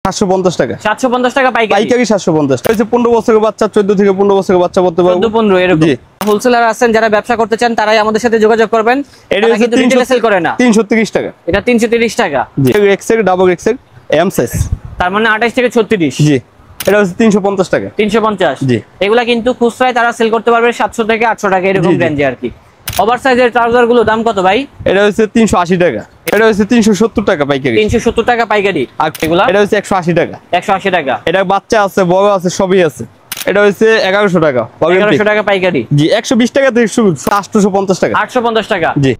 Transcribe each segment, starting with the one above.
750 টাকা 750 টাকা পাইকারি 750 টাকা। 15 বছরের বাচ্চা 14 থেকে 15 বছরের বাচ্চা পড়তে পারবে 15 এরকম। হোলসেলার আছেন যারা ব্যবসা করতে চান তারাই আমাদের সাথে যোগাযোগ করবেন। এটা কিন্তু রিটেল সেল করে না 330 টাকা। এটা 330 টাকা। জি XL double XL M size, তার মানে 28 থেকে 36। জি এটা হচ্ছে 350 টাকা 350। জি এগুলা কিন্তু খুচরায় তারা সেল করতে পারবে 700 থেকে 800 টাকা এরকম রেঞ্জে আর কি। ওভার সাইজের ট্রাউজার গুলো দাম কত ভাই? এটা হচ্ছে 380 টাকা। এটা হচ্ছে 370 টাকা পাইকারি। 370 টাকা পাইকারি। আর এগুলা এটা হচ্ছে 180 টাকা। 180 টাকা। এটা বাচ্চা আছে বড় আছে সবই আছে। এটা হচ্ছে 1100 টাকা। 1100 টাকা পাইকারি। জি 120 টাকা থেকে শুরু 850 টাকা। 850 টাকা। জি।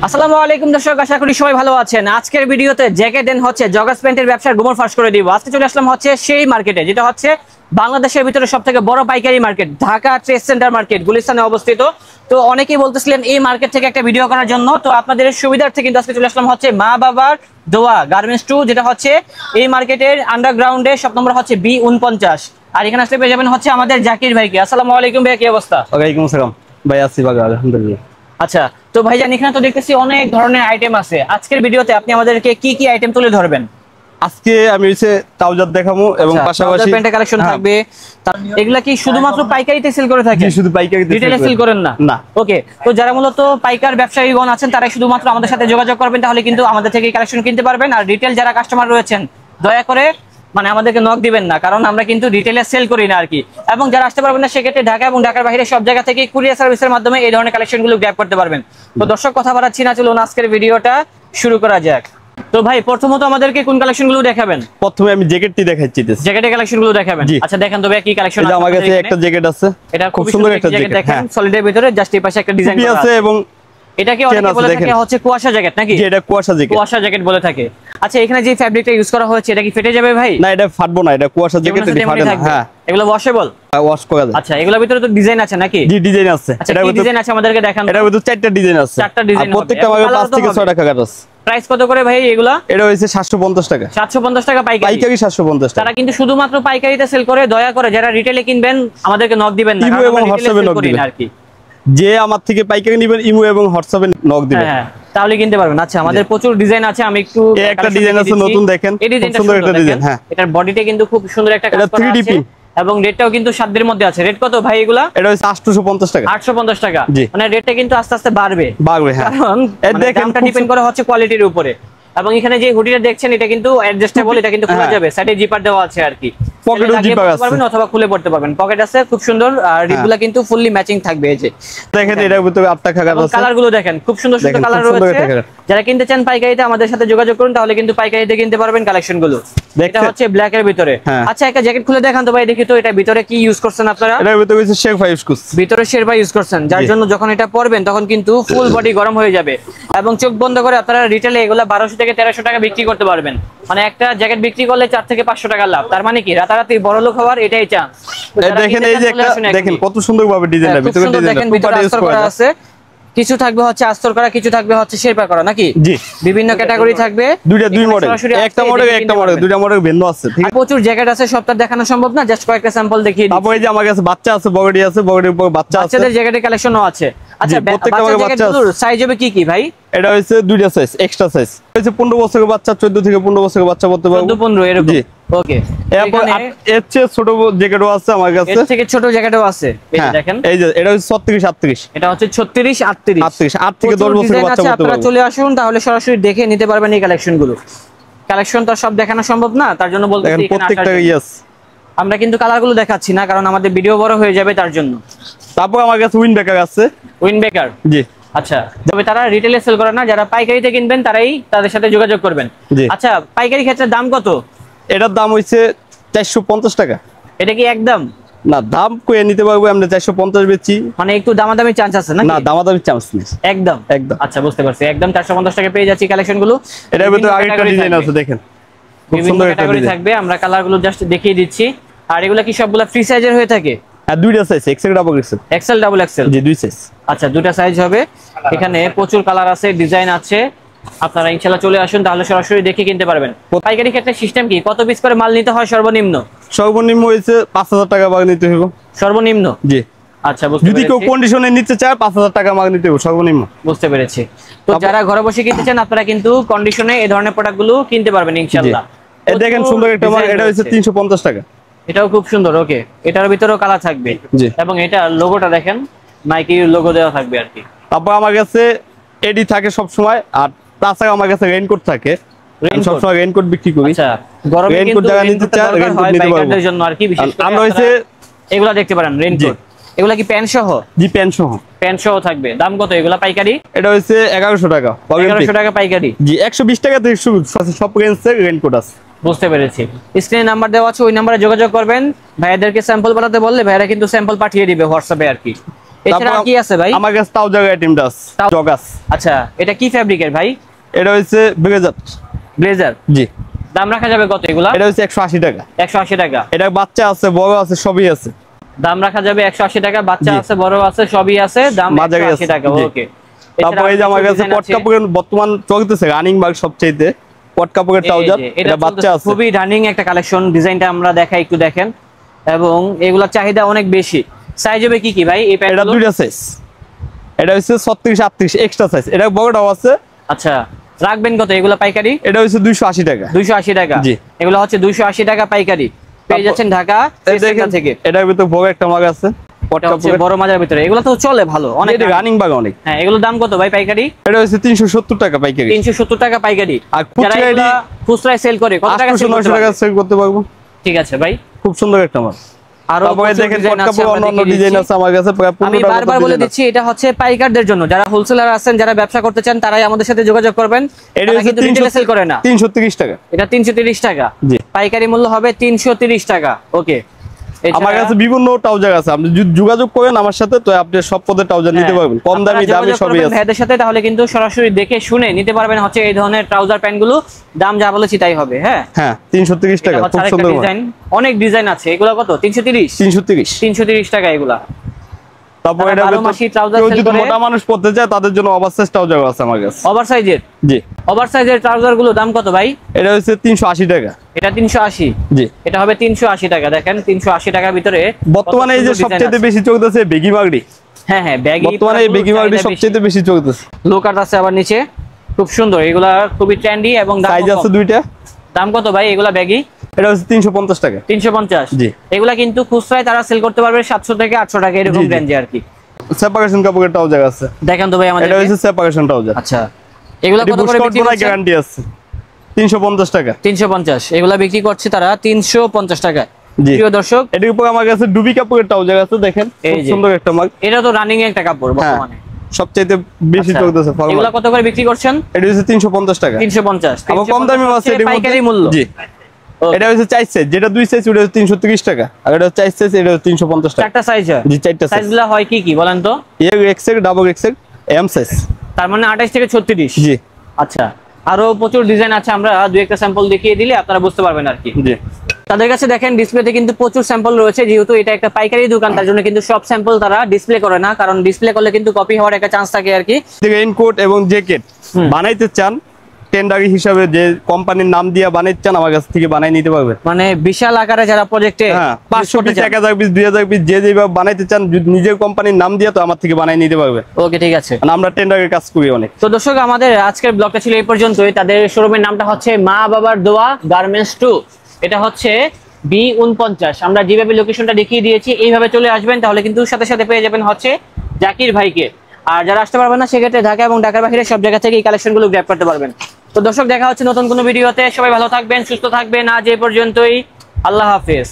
আসসালামু আলাইকুম দর্শক, আশা করি সবাই ভালো আছেন। আজকের ভিডিওতে জ্যাকেট দেন হচ্ছে জগার্স প্যান্টের ব্যবসার গোমর ফাঁস করে দিব। আজকে চলে আসলাম হচ্ছে সেই মার্কেটে, যেটা হচ্ছে বাংলাদেশের ভিতরে সবথেকে বড় পাইকারি market, Dhaka trade center market, গুলিস্তানে অবস্থিত। তো অনেকেই বলতেছিলেন এই মার্কেট থেকে একটা ভিডিও করার জন্য, তো আপনাদের সুবিধার্থে কিন্তু আজকে চলে আসলাম হচ্ছে মা বাবার দোয়া গার্মেন্টস 2, যেটা হচ্ছে এই মার্কেটের আন্ডারগ্রাউন্ডে শপ নম্বর হচ্ছে B49। আর এখানে আসলে পেয়ে যাবেন হচ্ছে আমাদের জাকির ভাইকে। আসসালামু আলাইকুম ভাই, কি অবস্থা? ওয়ালাইকুম আসসালাম ভাই, আছি ভালো আলহামদুলিল্লাহ। আচ্ছা, তো ভাইজান এখানে তো দেখতেছি অনেক ধরনের আইটেম আছে। আজকের ভিডিওতে আপনি আমাদেরকে কি কি আইটেম তুলে ধরবেন? আজকে আমি হচ্ছে ট্রাউজার দেখাবো এবং পাশাপাশি প্যান্টের কালেকশন থাকবে। এগুলা কি শুধুমাত্র পাইকারিতে সেল করে থাকেন? জি শুধু পাইকারিতে, রিটেলে সেল করেন না? না। ওকে, তো যারা মূলত পাইকার ব্যবসায়ীগণ আছেন তারাই শুধুমাত্র আমাদের সাথে যোগাযোগ করবেন, তাহলে কিন্তু আমাদের থেকে কালেকশন কিনতে পারবেন। আর রিটেল যারা কাস্টমার রয়েছেন দয়া করে মানে আমাদেরকে নক দিবেন না, কারণ আমরা কিন্তু রিটেলে সেল করি না আর কি। এবং যারা আসতে পারবেন না সেক্ষেত্রে ঢাকা এবং ঢাকার বাইরে সব জায়গা থেকে কুরিয়ার সার্ভিসের মাধ্যমে এই ধরনের কালেকশনগুলো গ্র্যাব করতে পারবেন। তো দর্শক কথা বাড়াচ্ছি না, চলুন আজকের ভিডিওটা শুরু করা যাক। তো ভাই প্রথমত আমাদেরকে কোন কালেকশনগুলো দেখাবেন? প্রথমে আমি জ্যাকেটটি দেখাচ্ছি। জ্যাকেটের কালেকশনগুলো দেখাবেন? আচ্ছা দেখেন তো ভাই কি কালেকশন আছে। আমার কাছে একটা জ্যাকেট আছে, এটা খুব সুন্দর একটা জ্যাকেট দেখেন, সলিডের ভিতরে জাস্ট এই পাশে একটা ডিজাইন করা আছে এবং এটাকে অনেকে বলে থাকে হচ্ছে কুয়াশা জ্যাকেট নাকি? জি এটা কুয়াশা জ্যাকেট, কুয়াশা জ্যাকেট বলে থাকে। আচ্ছা এখানে যে ফ্যাব্রিকটা ইউজ করা হয়েছে এটা কি ফেটে যাবে ভাই? না এটা ফাটবো না, এটা কুয়াশা জ্যাকেট, এটা ফাটে না। হ্যাঁ এগুলো ওয়াশেবল, ওয়াশ করা যায়। আচ্ছা এগুলোর ভিতরে তো ডিজাইন আছে নাকি? জি ডিজাইন আছে। এটা কি ডিজাইন আছে আমাদেরকে দেখান। এটার ভিতরে 4টা ডিজাইন আছে, 4টা ডিজাইন, প্রত্যেকটা আমাদের 5 থেকে 6 টাকা কাট আছে। প্রাইস কত করে ভাই এগুলা? এটা হইছে 750 টাকা। 750 টাকা পাইকারি। 750 টাকা। তারা কিন্তু শুধুমাত্র পাইকারিতে সেল করে, দয়া করে যারা রিটেলে কিনবেন আমাদেরকে নক দিবেন না, কারণ আমরা রিটেলে সেল করি না আর কি। যে আমার থেকে পাইকারি নেবেন ইমো এবং হোয়াটসঅ্যাপে নক দিবেন, হ্যাঁ তাহলে কিনতে পারবেন। আচ্ছা আমাদের প্রচুর ডিজাইন আছে, আমি একটু একটা ডিজাইন আছে নতুন দেখেন, খুব সুন্দর একটা ডিজাইন। হ্যাঁ এটার বডিতে কিন্তু খুব সুন্দর একটা কাজ করা আছে এবং রেটটাও কিন্তু সাধ্যের মধ্যে আছে। রেট কত ভাই এগুলা? এটা হচ্ছে 850 টাকা। 850 টাকা, মানে রেটটা কিন্তু আস্তে আস্তে বাড়বে। হ্যাঁ কারণ দামটা ডিপেন্ড করে হচ্ছে কোয়ালিটির উপরে। এবং এখানে যে হুডিটা দেখছেন এটা কিন্তু অ্যাডজাস্টেবল, এটা কিন্তু খোলা যাবে, সাইডে জিপার দেওয়া আছে আর কি, পকেটে জিপার আছে পারবেন অথবা খুলে পড়তে পারবেন। পকেট আছে খুব সুন্দর, আর রিপগুলা কিন্তু ফুললি ম্যাচিং থাকবে। এই যে দেখেন এটার ভিতরে 8টা কালার আছে, কালারগুলো দেখেন খুব সুন্দর সুন্দর কালার রয়েছে। যারা কিনতে চান পাইকারিতে আমাদের সাথে যোগাযোগ করুন, তাহলে কিন্তু পাইকারিতে কিনতে পারবেন কালেকশনগুলো। এটা হচ্ছে ব্ল্যাক এর ভিতরে। আচ্ছা একটা জ্যাকেট খুলে দেখান তো ভাই, দেখি তো এটা ভিতরে কি ইউজ করছেন আপনারা। এটার ভিতরে হচ্ছে শেরপা ইউজ করছেন, ভিতরে শেরপা ইউজ করছেন, যার জন্য যখন এটা পরবেন তখন কিন্তু ফুল বডি গরম হয়ে যাবে। এবং চোখ বন্ধ করে আপনারা রিটেলে এগুলা 1200 থেকে 1300 টাকা বিক্রি করতে পারবেন। মানে একটা জ্যাকেট বিক্রি করলে 4 থেকে 500 টাকা লাভ। তার মানে কি রাতারাতি বড়লোক হওয়ার এটাই চান্স। দেখেন এই যে একটা দেখেন কত সুন্দর ভাবে ডিজাইনটা, ভিতরে ডিজাইনটা ইউজ করা আছে। কিছু থাকবে হচ্ছে আস্তর করা, কিছু থাকবে হচ্ছে শেরপা করা নাকি? জি বিভিন্ন ক্যাটাগরি থাকবে, দুই মডেল, একটা মডেল দুইটা মডেল ভিন্ন আছে। ঠিক আছে, প্রচুর জ্যাকেট আছে, সবটা দেখানো সম্ভব না, জাস্ট কয়েকটা স্যাম্পল দেখিয়ে দিই। তারপর এই যে আমার কাছে বাচ্চা আছে, বগড়ি আছে, বগড়ির উপর বাচ্চা আছে, বাচ্চাদের জ্যাকেটের কালেকশনও আছে। আচ্ছা প্রত্যেকটা জ্যাকেটের সাইজ হবে কি কি ভাই? এটা হইছে দুইটা সাইজ, এক্সট্রা সাইজ হইছে 15 বছরের বাচ্চা, 14 থেকে 15 বছরের বাচ্চা পড়তে পারবে, 14-15 এরকম। ওকে, এরপর এর চেয়ে ছোট জ্যাকেটও আছে আমার কাছে, এর থেকে ছোট জ্যাকেটও আছে। এই যে দেখেন, এই যে এটা হচ্ছে 36-38, এটা হচ্ছে 36-38, 8 থেকে 10 বছরের বাচ্চা পড়তে পারবে। আপনারা চলে আসুন, তাহলে সরাসরি দেখে নিতে পারবেন এই কালেকশনগুলো। কালেকশন তো সব দেখানো সম্ভব না, তার জন্য বলতেছি এখানে প্রত্যেকটা ইয়েস আমরা কিন্তু কালারগুলো দেখাচ্ছি না, কারণ আমাদের ভিডিও বড় হয়ে যাবে তার জন্য। তারপর আমার কাছে উইনবেকার আছে। উইনবেকার, জি আচ্ছা, তবে তারা রিটেলে সেল করে না, যারা পাইকারিতে কিনবেন তারাই তাদের সাথে যোগাযোগ করবেন। আচ্ছা পাইকারি ক্ষেত্রে দাম কত? এটার দাম হইছে 450 টাকা। এটা কি একদম না, দাম কইয়ে নিতে পারবো আমরা 450 বেচি, মানে একটু দামাদামি চান্স আছে না? না দামাদামি চান্স নেই, একদম একদম। আচ্ছা বুঝতে পারছি, একদম 450 টাকা পেয়ে যাচ্ছি কালেকশনগুলো। এটার ভিতরে আরেকটা ডিজাইন আছে দেখেন, খুব সুন্দর একটা ডিজাইন থাকবে। আমরা কালারগুলো জাস্ট দেখিয়ে দিচ্ছি। আর এগুলা কি সবগুলা ফ্রি সাইজের হয়ে থাকে? হ্যাঁ দুইটা size, XL double XL. XL double XL, জি দুই সাইজ। আচ্ছা দুটো সাইজ হবে। এখানে প্রচুর কালার আছে, ডিজাইন আছে, আপনারা ইনশাআল্লাহ চলে আসুন, তাহলে সরাসরি দেখে কিনতে পারবেন। পাইকারি ক্ষেত্রে সিস্টেম কি, কত পিস করে মাল নিতে হয় সর্বনিম্ন? সর্বনিম্ন হইছে 5000 টাকা বাগ নিতে হবে সর্বনিম্ন। জি আচ্ছা, বুঝতে যদি কেউ পেরেছি। কন্ডিশনে নিতে চায় 5000 টাকা মাল নিতে হবে সর্বনিম্ন। বুঝতে পেরেছি। তো যারা ঘরে বসে কিনতে চান আপনারা কিন্তু কন্ডিশনে এই ধরনের প্রোডাক্টগুলো কিনতে পারবেন ইনশাআল্লাহ। এই দেখেন সুন্দর একটা মাল, এটা হচ্ছে 350 টাকা। এটাও খুব সুন্দর। ওকে, এটার ভিতরেও কালার থাকবে এবং এটা লোগোটা দেখেন, নাইকির লোগো দেওয়া থাকবে আর কি। তারপর আমার কাছে এডি থাকে সব সময়, আর তাছাড়া আমার কাছে রেইনকোট থাকে, আমি সব সময় রেইনকোট বিক্রি করি। আচ্ছা, গরমে রেইনকোট কিন্তু যারা নিতে চায় রেইনকোট নিতে পারবো বাইকারদের জন্য আর কি, বিশেষ করে আমরা হইছে এগুলা দেখতে পারেন রেইনকোট। এগুলা কি প্যান্ট সহ? জি, প্যান্ট সহ। প্যান্ট সহ থাকবে। দাম কত এগুলা পাইকারি? এটা হইছে 1100 টাকা। 1100 টাকা পাইকারি। জি, 120 টাকা থেকে শুরু, সব রেঞ্জের রেইনকোট আছে। বুঝতে পেরেছি। স্ক্রিনে নাম্বার দেওয়া আছে, ওই নাম্বারে যোগাযোগ করবেন। ভাইয়াদেরকে স্যাম্পল পাঠাতে বললে ভাইয়ারা কিন্তু স্যাম্পল পাঠিয়ে দিবে হোয়াটসঅ্যাপে আর কি। এছাড়া কি আছে ভাই? আমার কাছে তাও জায়গা আইটেমটা আছে, জগাস। আচ্ছা, এটা কি ফ্যাব্রিকের ভাই? এটা হইছে ব্লেজার। ব্লেজার। জি। দাম রাখা যাবে কত এগুলা? এটা হচ্ছে 180 টাকা। 180 টাকা। এটা বাচ্চা আছে, বড় আছে, সবই আছে। দাম রাখা যাবে 180 টাকা, বাচ্চা আছে, বড় আছে, সবই আছে, দাম 180 টাকা। ওকে। তারপর এই যে আমার কাছে পট কাপড়ের বর্তমান চলতেছে রানিং বাগ সবচেয়ে পট কাপড়ের ট্রাউজার, এটা বাচ্চা আছে। খুবই রানিং একটা কালেকশন। ডিজাইনটা আমরা দেখাই, একটু দেখেন। এবং এগুলোর চাহিদা অনেক বেশি। সাইজ হবে কি কি ভাই এই প্যান্টগুলো? এটা দুইটা সাইজ। এটা হচ্ছে 36 38 এক্সট্রা সাইজ। এটা বড়টাও আছে। আচ্ছা, রাখবেন কত এগুলো পাইকারি? এটা হচ্ছে 280 টাকা। 280 টাকা। জি। এগুলো হচ্ছে 280 টাকা পাইকারি। পেয়ে যাচ্ছেন ঢাকা থেকে। এটার ভিতর বড় একটা মাগ আছে, পট এটা হচ্ছে কাপড়ের বড় মাজার ভিতরে। এগুলো তো চলে ভালো, অনেক রানিং বাগ অনেক। হ্যাঁ, এগুলোর দাম কত ভাই পাইকারি? এটা হচ্ছে 370 টাকা পাইকারি। 370 টাকা পাইকারি। আর যারা এগুলা খুচরায় সেল করে কত টাকা সেল 900 টাকা সেল করতে পারবো। ঠিক আছে ভাই, খুব সুন্দর একটা মাল। আরো তারপরে দেখেন পট কাপড় অন্য ডিজাইন আছে আমার কাছে প্রায় 15 আমি বারবার বলে দিচ্ছি, এটা হচ্ছে পাইকারদের জন্য। যারা হোলসেলার আছেন, যারা ব্যবসা করতে চান, তারাই আমাদের সাথে যোগাযোগ করবেন। এটা কিন্তু রিটেলে সেল করে না। 330 টাকা। এটা 330 টাকা। জি। পাইকারি মূল্য হবে 330 টাকা। ওকে। আমার কাছে বিভিন্ন ট্রাউজার আছে, আপনি যদি যোগাযোগ করেন আমার সাথে তো আপনি সব পদের ট্রাউজার নিতে পারবেন, কম দামি দামি সবই আছে ভাইদের সাথে। তাহলে কিন্তু সরাসরি দেখে শুনে নিতে পারবেন হচ্ছে এই ধরনের ট্রাউজার প্যান্ট গুলো। দাম যা বলেছি তাই হবে। হ্যাঁ হ্যাঁ, 330 টাকা। খুব সুন্দর ডিজাইন, অনেক ডিজাইন আছে। এগুলো কত? 330 330 টাকা এগুলা। তারপর এটা যদি মোটা মানুষ পড়তে চায় তাদের জন্য ওভারসাইজ ট্রাউজার আছে আমার কাছে। ওভারসাইজের? জি। ওভারসাইজের ট্রাউজার গুলো দাম কত ভাই? এটা হচ্ছে 380 টাকা। এটা 380। জি। এটা হবে 380 টাকা। দেখেন 380 টাকার ভিতরে বর্তমানে এই যে সবচেয়ে বেশি চলতেছে বেগি মাগড়ি। হ্যাঁ হ্যাঁ, ব্যাগি। বর্তমানে এই বেগি মাগড়ি সবচেয়ে বেশি চলতেছে। লো কাট আছে আবার নিচে, খুব সুন্দর। এগুলা খুবই ট্রেন্ডি এবং দাম সাইজ আছে দুইটা। দাম কত ভাই এগুলা ব্যাগি? এটা হচ্ছে 350 টাকা। 350। জি। এগুলা কিন্তু খুচরায় তারা সেল করতে পারবে 700 থেকে 800 টাকা এরকম রেঞ্জে আর কি। সেপারেশন কাপড়ের ট্রাউজার আছে। দেখেন তো ভাই আমাদের। এটা হচ্ছে সেপারেশন ট্রাউজার। আচ্ছা, এগুলা কত করে বিক্রি করছেন? গ্যারান্টি আছে। 350 টাকা। 350। এগুলা বিক্রি করছে তারা 350 টাকা। প্রিয় দর্শক, এটার উপর আমার কাছে ডুবি কাপড়ের ট্রাউজার আছে, দেখেন খুব সুন্দর একটা মাল। এটা তো রানিং একটা কাপড় বর্তমানে সবচেয়ে বেশি চলতেছে। এগুলা কত করে বিক্রি করছেন? এটা হচ্ছে 350 টাকা। 350। আবার কম দামি আছে এর পাইকারি মূল্য। জি। এটা হচ্ছে 4 সাইজ, যেটা 2 সাইজ ওটা হচ্ছে 330 টাকা, আর এটা 4 সাইজ এটা হচ্ছে 350 টাকা। চারটা সাইজ হয়? জি, চারটা সাইজ। সাইজগুলো হয় কি কি বলেন তো? XL, double XL, M size. তার মানে 28 থেকে 36। জি। আচ্ছা, আরো প্রচুর ডিজাইন আছে, আমরা দুই একটা স্যাম্পল দেখিয়ে দিলে আপনারা বুঝতে পারবেন আর কি। জি। তাদের কাছে দেখেন ডিসপ্লেতে কিন্তু প্রচুর স্যাম্পল রয়েছে। যেহেতু এটা একটা পাইকারি দোকান, তার জন্য কিন্তু সব স্যাম্পল তারা ডিসপ্লে করে না, কারণ ডিসপ্লে করলে কিন্তু কপি হওয়ার একটা চান্স থাকে আর কি। রেইনকোট এবং জ্যাকেট বানাইতে চান, টেন্ডারি হিসাবে যে কোম্পানির নাম দিয়ে বানাইতে চান আমার কাছ থেকে বানাই নিতে পারবেন। মানে বিশাল আকারে যারা প্রজেক্টে 500 পিস, 1000 পিস, 2000 পিস যে যেভাবে বানাইতে চান নিজের কোম্পানির নাম দিয়ে তো আমার থেকে বানাই নিতে পারবেন। ওকে, ঠিক আছে। আমরা টেন্ডারের কাজ করি অনেক। তো দর্শক, আমাদের আজকের ব্লগটা ছিল এই পর্যন্তই। তাদের শোরুমের নামটা হচ্ছে মা বাবার দোয়া গার্মেন্টস 2। এটা হচ্ছে B49। আমরা যেভাবে লোকেশনটা দেখিয়ে দিয়েছি এইভাবে চলে আসবেন, তাহলে কিন্তু সাথে সাথে পেয়ে যাবেন হচ্ছে জাকির ভাইকে। আর যারা আসতে পারবেন না সেক্ষেত্রে ঢাকা এবং ঢাকার বাইরে সব জায়গা থেকে এই কালেকশনগুলো গ্র্যাব করতে পারবেন। তো দর্শক, দেখা হচ্ছে নতুন কোনো ভিডিওতে। সবাই ভালো থাকবেন, সুস্থ থাকবেন। আজ এই পর্যন্তই। আল্লাহ হাফেজ।